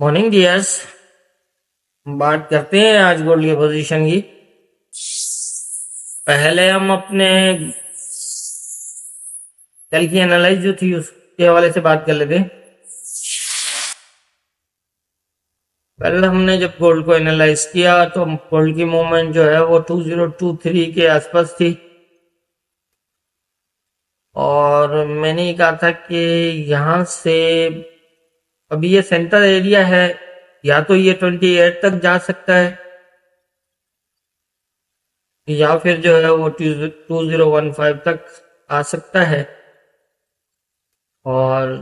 Morning dears. बात करते हैं आज गोल्ड की पोजीशन की। पहले हम अपने कल की एनालाइज जो थी उसके हवाले से बात कर लेते हैं। पहले हमने जब गोल्ड को एनालाइज किया तो गोल्ड की मूवमेंट जो है वो 2023 के आसपास थी और मैंने ये कहा था कि यहाँ से अभी ये सेंटर एरिया है, या तो ये 28 तक जा सकता है या फिर जो है वो 2015 तक आ सकता है। और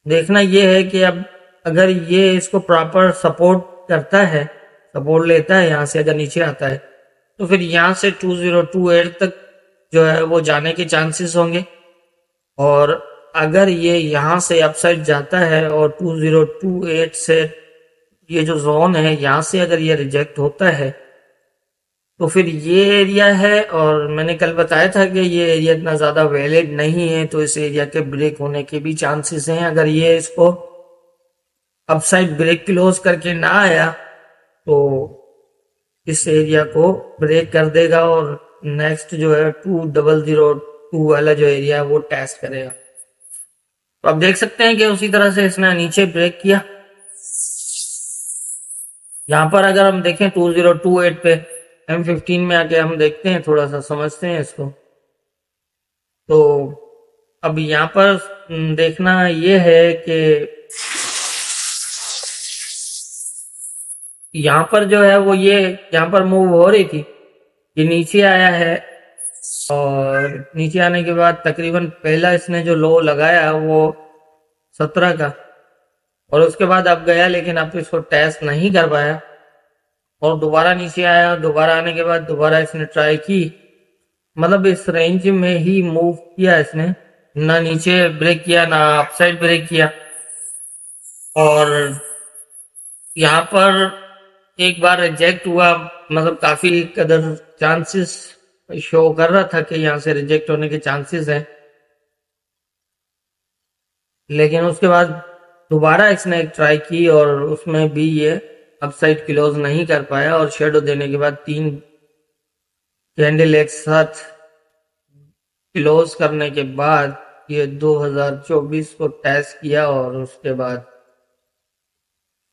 देखना ये है कि अब अगर ये इसको प्रॉपर सपोर्ट करता है, सपोर्ट लेता है, यहाँ से अगर नीचे आता है तो फिर यहाँ से 2028 तक जो है वो जाने के चांसेस होंगे। और अगर ये यहाँ से अपसाइड जाता है और 2028 से ये जो जोन है यहाँ से अगर ये रिजेक्ट होता है तो फिर ये एरिया है, और मैंने कल बताया था कि ये एरिया इतना ज़्यादा वैलिड नहीं है, तो इस एरिया के ब्रेक होने के भी चांसेस हैं। अगर ये इसको अपसाइड ब्रेक क्लोज करके ना आया तो इस एरिया को ब्रेक कर देगा और नेक्स्ट जो है 2002 वाला जो एरिया है वो टेस्ट करेगा। तो आप देख सकते हैं कि उसी तरह से इसने नीचे ब्रेक किया। यहाँ पर अगर हम देखें 2028 पे M15 में आके हम देखते हैं, थोड़ा सा समझते हैं इसको। तो अब यहाँ पर देखना ये है कि यहाँ पर जो है वो ये यहाँ पर मूव हो रही थी, ये नीचे आया है और नीचे आने के बाद तकरीबन पहला इसने जो लो लगाया वो 17 का, और उसके बाद अब गया लेकिन अब इसको टेस्ट नहीं कर पाया और दोबारा नीचे आया। दोबारा आने के बाद दोबारा इसने ट्राई की, मतलब इस रेंज में ही मूव किया इसने, ना नीचे ब्रेक किया ना अपसाइड ब्रेक किया। और यहाँ पर एक बार रिजेक्ट हुआ, मतलब काफी कदर चांसेस शो कर रहा था कि यहाँ से रिजेक्ट होने के चांसेस हैं, लेकिन उसके बाद दोबारा इसने एक ट्राई की और उसमें भी ये अपसाइड क्लोज नहीं कर पाया और शेडो देने के बाद 3 कैंडल एक साथ क्लोज करने के बाद ये 2024 को टेस्ट किया और उसके बाद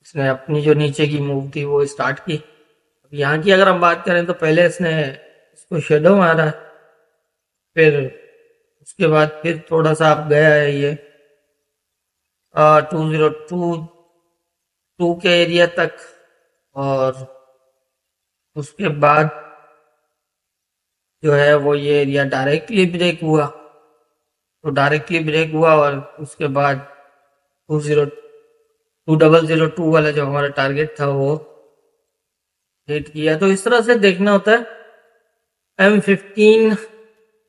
इसने अपनी जो नीचे की मूव थी वो स्टार्ट की। अब यहाँ की अगर हम बात करें तो पहले इसने इसको शेडो मारा, फिर उसके बाद फिर थोड़ा सा आप गया है ये 2022 के एरिया तक, और उसके बाद जो है वो ये एरिया डायरेक्टली ब्रेक हुआ। तो डायरेक्टली ब्रेक हुआ और उसके बाद 2002 वाला जो हमारा टारगेट था वो हिट किया। तो इस तरह से देखना होता है M15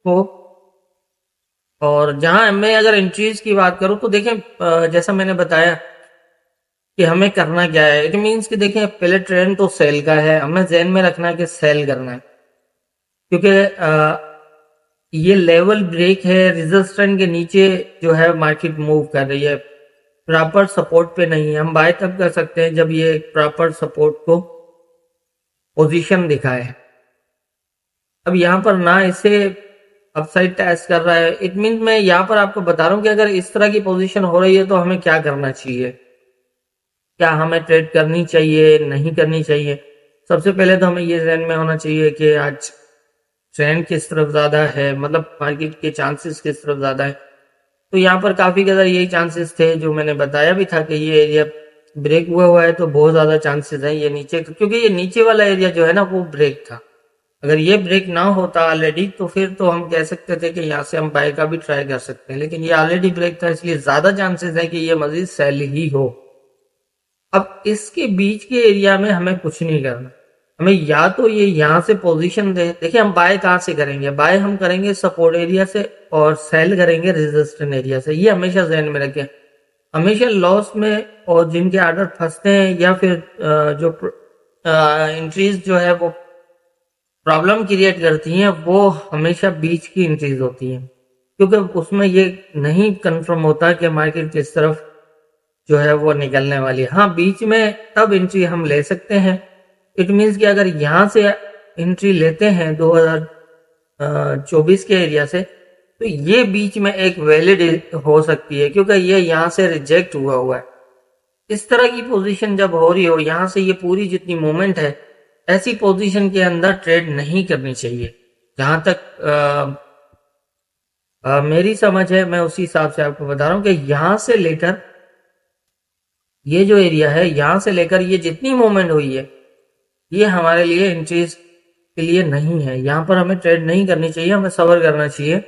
को। और जहां मैं अगर एंट्रीज की बात करूं तो देखें, जैसा मैंने बताया कि हमें करना क्या है। इट मीन्स कि देखें पहले ट्रेंड तो सेल का है, हमें ज़हन में रखना है कि सेल करना है, क्योंकि ये लेवल ब्रेक है, रेजिस्टेंस के नीचे जो है मार्केट मूव कर रही है, प्रॉपर सपोर्ट पे नहीं है। हम बाय तब कर सकते हैं जब ये प्रॉपर सपोर्ट को पोजीशन दिखाए। अब यहाँ पर ना इसे अपसाइड टेस्ट कर रहा है, इट मीन मैं यहाँ पर आपको बता रहा हूँ कि अगर इस तरह की पोजीशन हो रही है तो हमें क्या करना चाहिए, क्या हमें ट्रेड करनी चाहिए, नहीं करनी चाहिए। सबसे पहले तो हमें ये ध्यान में होना चाहिए कि आज ट्रेंड किस तरफ ज्यादा है, मतलब मार्केट के चांसेस किस तरफ ज्यादा है। तो यहाँ पर काफी ज्यादा यही चांसेस थे जो मैंने बताया भी था कि ये एरिया ब्रेक हुआ है तो बहुत ज्यादा चांसेस है ये नीचे, क्योंकि ये नीचे वाला एरिया जो है ना वो ब्रेक था। अगर ये ब्रेक ना होता ऑलरेडी तो फिर तो हम कह सकते थे कि यहाँ से हम बाय का भी ट्राई कर सकते हैं, लेकिन ये ऑलरेडी ब्रेक था इसलिए ज्यादा चांसेस है कि ये मजीद सेल ही हो। अब इसके बीच के एरिया में हमें कुछ नहीं करना, हमें या तो ये यहाँ से पोजीशन दे। देखिए हम बाय कहाँ से करेंगे, बाय हम करेंगे सपोर्ट एरिया से और सेल करेंगे रेजिस्टेंस एरिया से। ये हमेशा ध्यान में रखें। हमेशा लॉस में और जिनके ऑर्डर फंसते हैं या फिर जो इंट्रीज जो है वो प्रॉब्लम क्रिएट करती हैं, वो हमेशा बीच की इंट्रीज होती हैं, क्योंकि उसमें ये नहीं कंफर्म होता कि मार्केट किस तरफ जो है वो निकलने वाली है। हाँ, बीच में तब एंट्री हम ले सकते हैं। इट मीन्स कि अगर यहाँ से एंट्री लेते हैं 2024 के एरिया से, तो ये बीच में एक वैलिड हो सकती है, क्योंकि ये यहाँ से रिजेक्ट हुआ हुआ है। इस तरह की पोजीशन जब हो रही हो, यहाँ से ये पूरी जितनी मूवमेंट है, ऐसी पोजीशन के अंदर ट्रेड नहीं करनी चाहिए। जहां तक मेरी समझ है, मैं उसी हिसाब से आपको बता रहा हूँ कि यहाँ से लेकर ये जो एरिया है, यहाँ से लेकर ये जितनी मूवमेंट हुई है, ये हमारे लिए एंट्रीज के लिए नहीं है। यहाँ पर हमें ट्रेड नहीं करनी चाहिए, हमें सबर करना चाहिए।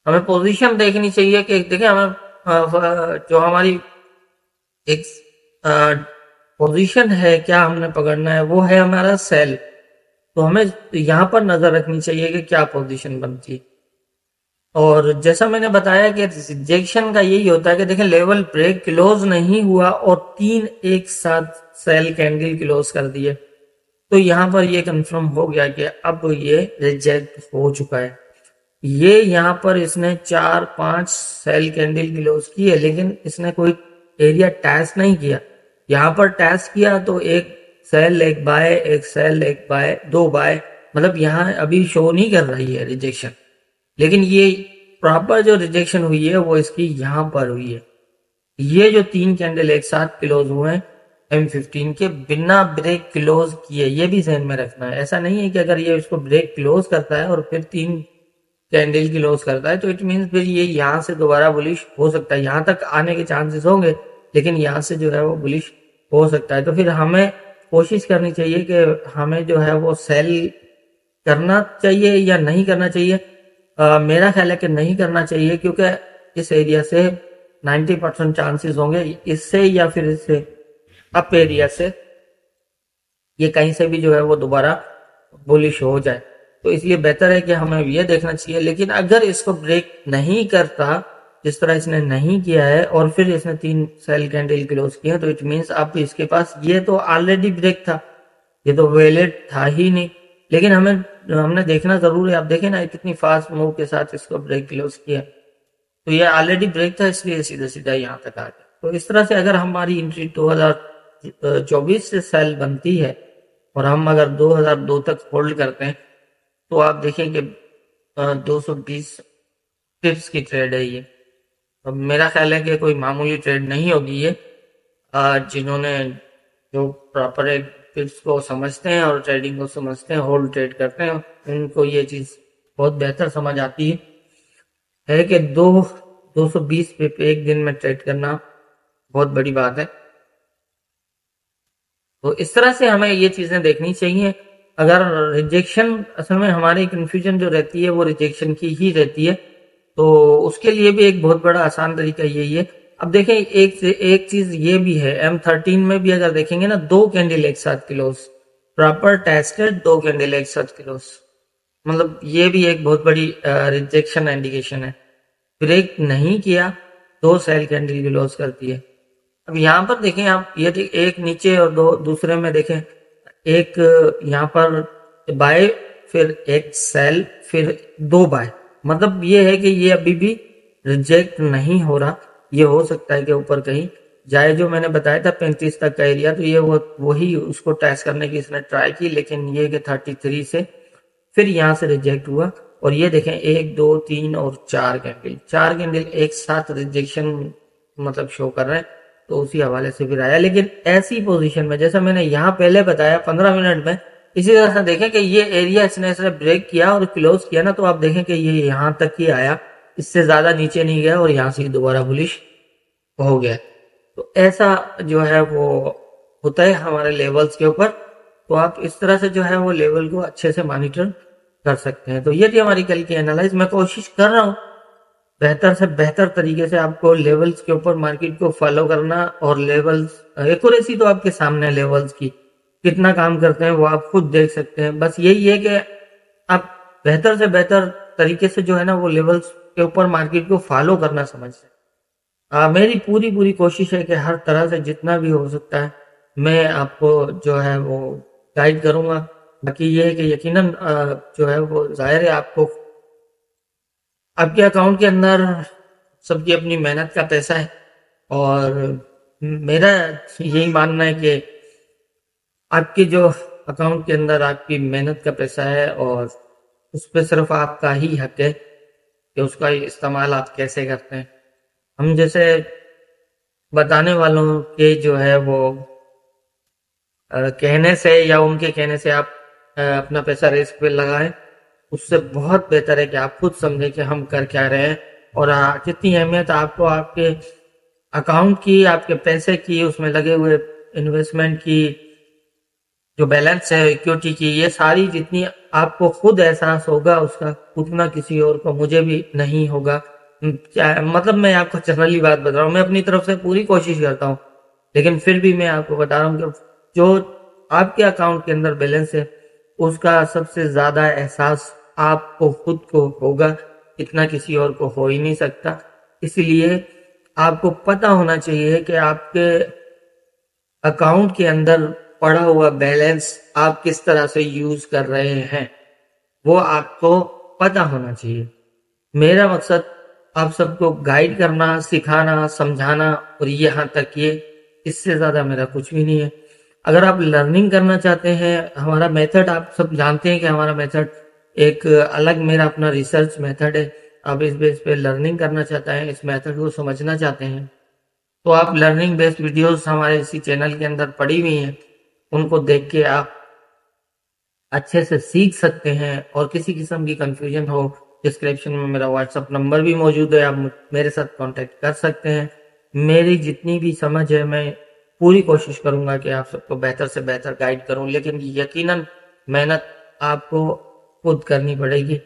हमें पोजीशन देखनी चाहिए कि देखिए हमें जो हमारी एक पोजीशन है, क्या हमने पकड़ना है, वो है हमारा सेल। तो हमें यहाँ पर नजर रखनी चाहिए कि क्या पोजीशन बनती है। और जैसा मैंने बताया कि रिजेक्शन का यही होता है कि देखिए लेवल ब्रेक क्लोज नहीं हुआ और 3 एक साथ सेल कैंडल क्लोज कर दिए, तो यहाँ पर ये कंफर्म हो गया कि अब ये रिजेक्ट हो चुका है। ये यहाँ पर इसने 4-5 सेल कैंडल क्लोज की है, लेकिन इसने कोई एरिया टैच नहीं किया। यहाँ पर टैच किया तो एक सेल एक बाय, एक सेल एक बाय, 2 बाय, मतलब यहाँ अभी शो नहीं कर रही है रिजेक्शन। लेकिन ये प्रॉपर जो रिजेक्शन हुई है वो इसकी यहाँ पर हुई है। ये जो 3 कैंडल एक साथ क्लोज हुए हैं M15 के, बिना ब्रेक क्लोज किए, ये भी ध्यान में रखना है। ऐसा नहीं है कि अगर ये इसको ब्रेक क्लोज करता है और फिर 3 कैंडल क्लोज करता है तो इट मीन्स फिर ये यहाँ से दोबारा बुलिश हो सकता है। यहाँ तक आने के चांसेस होंगे, लेकिन यहाँ से जो है वो बुलिश हो सकता है। तो फिर हमें कोशिश करनी चाहिए कि हमें जो है वो सेल करना चाहिए या नहीं करना चाहिए। मेरा ख्याल है कि नहीं करना चाहिए, क्योंकि इस एरिया से 90% चांसेस होंगे इससे या फिर इससे अप एरिया से ये कहीं से भी जो है वो दोबारा बुलिश हो जाए। तो इसलिए बेहतर है कि हमें ये देखना चाहिए। लेकिन अगर इसको ब्रेक नहीं करता, जिस तरह इसने नहीं किया है, और फिर इसने 3 सेल कैंडल क्लोज किया, तो इट मीन्स अब इसके पास ये तो ऑलरेडी ब्रेक था, ये तो वैलिड था ही नहीं। लेकिन हमने देखना जरूर है। आप देखें ना कितनी फास्ट मूव के साथ इसको ब्रेक क्लोज किया, तो ये ऑलरेडी ब्रेक था, इसलिए सीधा सीधा यहाँ तक आ गया। तो इस तरह से अगर हमारी एंट्री 2024 से सेल बनती है और हम अगर 2002 तक होल्ड करते हैं, तो आप देखें कि 220 टिप्स की ट्रेड है ये। अब मेरा ख्याल है कि कोई मामूली ट्रेड नहीं होगी ये। जिन्होंने जो प्रॉपर एक टिप्स को समझते हैं और ट्रेडिंग को समझते हैं, होल्ड ट्रेड करते हैं, उनको ये चीज बहुत बेहतर समझ आती है कि 220 पे एक दिन में ट्रेड करना बहुत बड़ी बात है। तो इस तरह से हमें ये चीजें देखनी चाहिए। अगर रिजेक्शन, असल में हमारी कंफ्यूजन जो रहती है वो रिजेक्शन की ही रहती है, तो उसके लिए भी एक बहुत बड़ा आसान तरीका यही है। अब देखें, एक चीज ये भी है, M13 में भी अगर देखेंगे ना, 2 कैंडल एक साथ क्लोज, प्रॉपर टेस्टेड 2 कैंडल एक साथ क्लोज, मतलब ये भी एक बहुत बड़ी रिजेक्शन इंडिकेशन है। ब्रेक नहीं किया, 2 सेल कैंडल क्लोज करती है। अब यहाँ पर देखें आप, ये एक नीचे और 2 दूसरे में देखें, एक यहाँ पर बाय, फिर एक सेल, फिर 2 बाय, मतलब ये है कि ये अभी भी रिजेक्ट नहीं हो रहा। ये हो सकता है कि ऊपर कहीं जाए, जो मैंने बताया था 35 तक का एरिया, तो ये वही उसको टेस्ट करने की इसने ट्राई की, लेकिन ये कि 33 से फिर यहाँ से रिजेक्ट हुआ। और ये देखें 1 2 3 और 4 कैंडल एक साथ रिजेक्शन मतलब शो कर रहे हैं, तो उसी हवाले से फिर आया। लेकिन ऐसी पोजीशन में, जैसा मैंने यहाँ पहले बताया 15 मिनट में, इसी तरह से देखें कि ये एरिया इसने ब्रेक किया और क्लोज किया ना, तो आप देखें कि ये यहाँ तक ही आया, इससे ज्यादा नीचे नहीं गया और यहाँ से दोबारा बुलिश हो गया। तो ऐसा जो है वो होता है हमारे लेवल्स के ऊपर। तो आप इस तरह से जो है वो लेवल को अच्छे से मॉनिटर कर सकते हैं। तो ये थी हमारी कल की एनालाइज। मैं कोशिश कर रहा हूँ बेहतर से बेहतर तरीके से आपको लेवल्स के ऊपर मार्केट को फॉलो करना, और लेवल्स एक्यूरेसी तो आपके सामने, लेवल्स की कितना काम करते हैं वो आप खुद देख सकते हैं। बस यही है कि आप बेहतर से बेहतर तरीके से जो है ना वो लेवल्स के ऊपर मार्केट को फॉलो करना समझते हैं। मेरी पूरी पूरी कोशिश है कि हर तरह से जितना भी हो सकता है मैं आपको जो है वो गाइड करूंगा। बाकी ये है कि यकीनन जो है वो जाहिर है आपको, आपके अकाउंट के अंदर सबकी अपनी मेहनत का पैसा है, और मेरा यही मानना है कि आपके जो अकाउंट के अंदर आपकी मेहनत का पैसा है और उस पर सिर्फ आपका ही हक है कि उसका इस्तेमाल आप कैसे करते हैं। हम जैसे बताने वालों के जो है वो कहने से या उनके कहने से आप अपना पैसा रिस्क पे लगाएं, उससे बहुत बेहतर है कि आप खुद समझें कि हम कर क्या रहे हैं। और जितनी अहमियत आपको आपके अकाउंट की, आपके पैसे की, उसमें लगे हुए इन्वेस्टमेंट की, जो बैलेंस है इक्विटी की, ये सारी जितनी आपको खुद एहसास होगा उसका, उतना किसी और को, मुझे भी नहीं होगा। क्या मतलब, मैं आपको जनरली बात बता रहा हूँ, मैं अपनी तरफ से पूरी कोशिश करता हूँ, लेकिन फिर भी मैं आपको बता रहा हूँ कि जो आपके अकाउंट के अंदर बैलेंस है उसका सबसे ज्यादा एहसास आपको खुद को होगा, इतना किसी और को हो ही नहीं सकता। इसलिए आपको पता होना चाहिए कि आपके अकाउंट के अंदर पड़ा हुआ बैलेंस आप किस तरह से यूज कर रहे हैं, वो आपको पता होना चाहिए। मेरा मकसद आप सबको गाइड करना, सिखाना, समझाना, और यहाँ तक ये, इससे ज्यादा मेरा कुछ भी नहीं है। अगर आप लर्निंग करना चाहते हैं, हमारा मेथड आप सब जानते हैं कि हमारा मेथड एक अलग, मेरा अपना रिसर्च मेथड है। आप इस बेस पे लर्निंग करना चाहते हैं, इस मेथड को समझना चाहते हैं, तो आप लर्निंग बेस्ड वीडियोस हमारे इसी चैनल के अंदर पड़ी हुई हैं, उनको देख के आप अच्छे से सीख सकते हैं। और किसी किस्म की कंफ्यूजन हो, डिस्क्रिप्शन में मेरा व्हाट्सअप नंबर भी मौजूद है, आप मेरे साथ कांटेक्ट कर सकते हैं। मेरी जितनी भी समझ है, मैं पूरी कोशिश करूंगा कि आप सबको बेहतर से बेहतर गाइड करूं, लेकिन यकीनन मेहनत आपको खुद करनी पड़ेगी।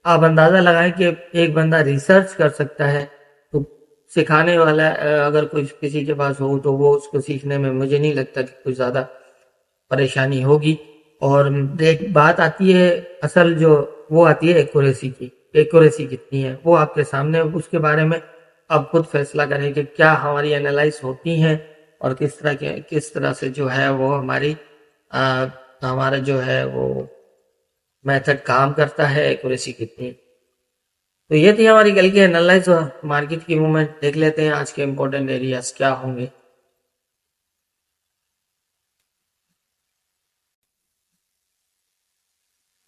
आप अंदाजा लगाएं कि एक बंदा रिसर्च कर सकता है, तो सिखाने वाला अगर कोई किसी के पास हो तो वो उसको सीखने में मुझे नहीं लगता कि कुछ ज्यादा परेशानी होगी। और एक बात आती है असल, जो वो आती है एक्यूरेसी की, एक्यूरेसी कितनी है वो आपके सामने, उसके बारे में आप खुद फैसला करें कि क्या हमारी एनालाइज होती हैं और किस तरह से जो है वो हमारा जो है वो मेथड काम करता है, एक्यूरेसी कितनी। तो ये थी हमारी कल की एनालाइज और मार्केट की मूवमेंट। देख लेते हैं आज के इंपॉर्टेंट एरियाज क्या होंगे।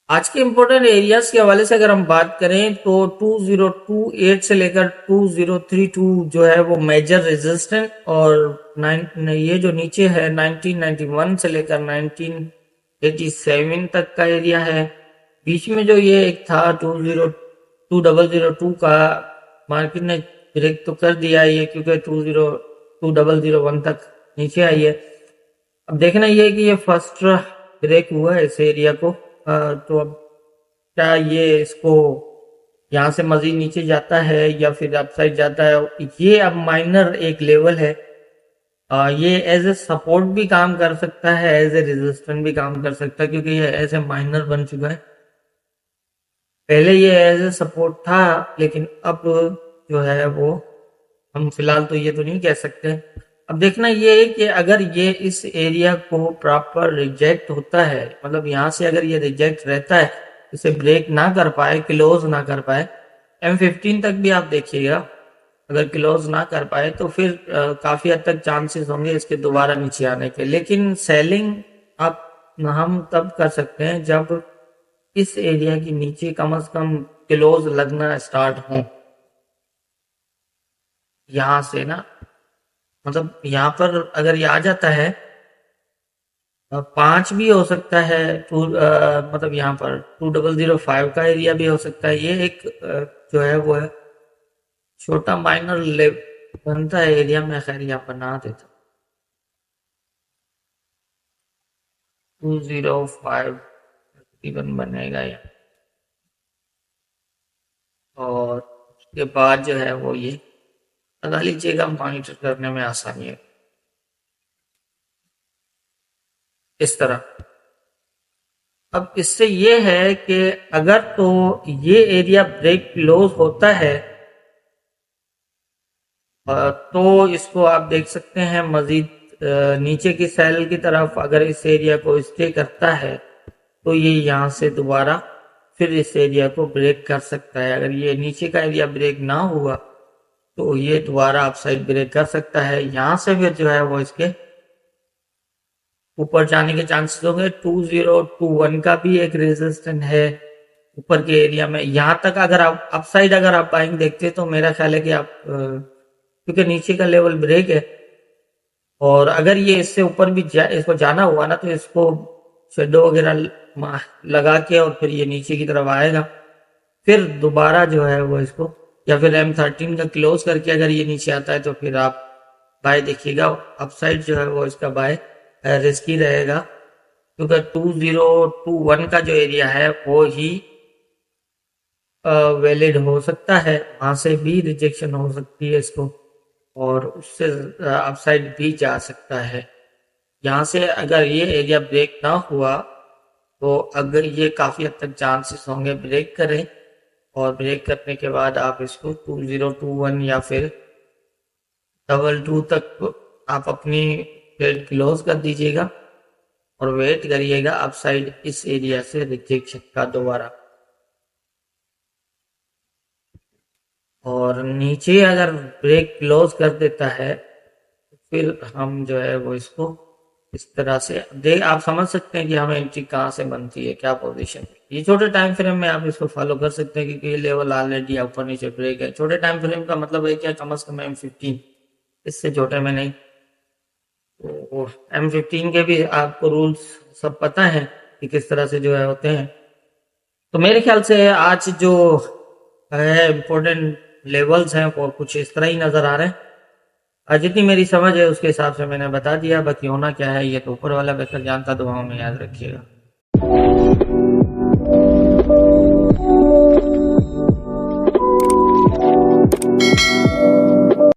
आज के इंपॉर्टेंट एरियाज के हवाले से अगर हम बात करें तो 2028 से लेकर 2032 जो है वो मेजर रेजिस्टेंस, और ये जो नीचे है 1991 से लेकर 1987 तक का एरिया है। बीच में जो ये एक था 2002 का, मार्केट ने ब्रेक तो कर दिया है ये, क्योंकि 2001 तक नीचे आई है। अब देखना ये है कि ये फर्स्ट ब्रेक हुआ है इस एरिया को, तो अब क्या ये इसको यहाँ से मजीद नीचे जाता है या फिर अपसाइड जाता है, ये अब माइनर एक लेवल है। ये एज ए सपोर्ट भी काम कर सकता है, एज ए रेजिस्टेंस भी काम कर सकता है, क्योंकि ये एज ए माइनर बन चुका है। पहले ये एज ए सपोर्ट था, लेकिन अब जो है वो, हम फिलहाल तो ये तो नहीं कह सकते। अब देखना ये है कि अगर ये इस एरिया को प्रॉपर रिजेक्ट होता है, मतलब यहाँ से अगर ये रिजेक्ट रहता है, इसे ब्रेक ना कर पाए, क्लोज ना कर पाए, M15 तक भी आप देखिएगा, अगर क्लोज ना कर पाए तो फिर काफी हद तक चांसेस होंगे इसके दोबारा नीचे आने के। लेकिन सेलिंग आप हम तब कर सकते हैं जब इस एरिया की नीचे कम से कम क्लोज लगना स्टार्ट हो, यहाँ से ना, मतलब यहाँ पर अगर ये आ जाता है, 5 भी हो सकता है, मतलब यहाँ पर 2005 का एरिया भी हो सकता है। ये एक जो है वो है छोटा माइनर ले बनता है एरिया में, खैर यहाँ बना देता 205 तकरीबन बनेगा यहाँ, और उसके बाद जो है वो ये लगा लीजिएगा, मॉनिटर करने में आसानी है इस तरह। अब इससे ये है कि अगर तो ये एरिया ब्रेक क्लोज होता है, तो इसको आप देख सकते हैं मजीद नीचे की सेल की तरफ, अगर इस एरिया को स्टे करता है तो ये यहाँ से दोबारा फिर इस एरिया को ब्रेक कर सकता है। अगर ये नीचे का एरिया ब्रेक ना हुआ तो ये दोबारा अपसाइड ब्रेक कर सकता है। यहाँ से फिर जो है वो इसके ऊपर जाने के चांसेस होंगे। 2021 का भी एक रेजिस्टेंस है ऊपर के एरिया में। यहाँ तक अगर आप अपसाइड अगर आप बाइंग देखते तो मेरा ख्याल है कि आप क्योंकि नीचे का लेवल ब्रेक है, और अगर ये इससे ऊपर भी इसको जाना हुआ ना, तो इसको शेडो वगैरह लगा के और फिर ये नीचे की तरफ आएगा। फिर दोबारा जो है वो इसको, या फिर M13 का क्लोज करके अगर ये नीचे आता है तो फिर आप बाय देखिएगा। अपसाइड जो है वो इसका बाय रिस्की रहेगा, क्योंकि 2021 का जो एरिया है वो ही वैलिड हो सकता है, वहां से भी रिजेक्शन हो सकती है इसको, और उससे अपसाइड भी जा सकता है। यहाँ से अगर ये एरिया ब्रेक ना हुआ तो अगर ये काफी हद तक चांसेस होंगे ब्रेक करें, और ब्रेक करने के बाद आप इसको 2021 या फिर 22 तक आप अपनी ट्रेड क्लोज कर दीजिएगा और वेट करिएगा अपसाइड इस एरिया से रिजेक्शन का दोबारा। और नीचे अगर ब्रेक क्लोज कर देता है तो फिर हम जो है वो इसको इस तरह से आप समझ सकते हैं कि हमें एंट्री कहाँ से बनती है, क्या पोजीशन। ये छोटे टाइम फ्रेम में आप इसको फॉलो कर सकते हैं, क्योंकि ये लेवल ऑलरेडी ऊपर नीचे ब्रेक है। छोटे टाइम फ्रेम का मतलब है क्या, कम से कम M15, इससे छोटे में नहीं। तो M15 के भी आपको रूल्स सब पता है कि किस तरह से जो है होते हैं। तो मेरे ख्याल से आज जो है इम्पोर्टेंट लेवल्स हैं वो कुछ इस तरह ही नजर आ रहे हैं। जितनी मेरी समझ है उसके हिसाब से मैंने बता दिया, बाकी होना क्या है ये तो ऊपर वाला बेहतर जानता। दुआओं में याद रखिएगा।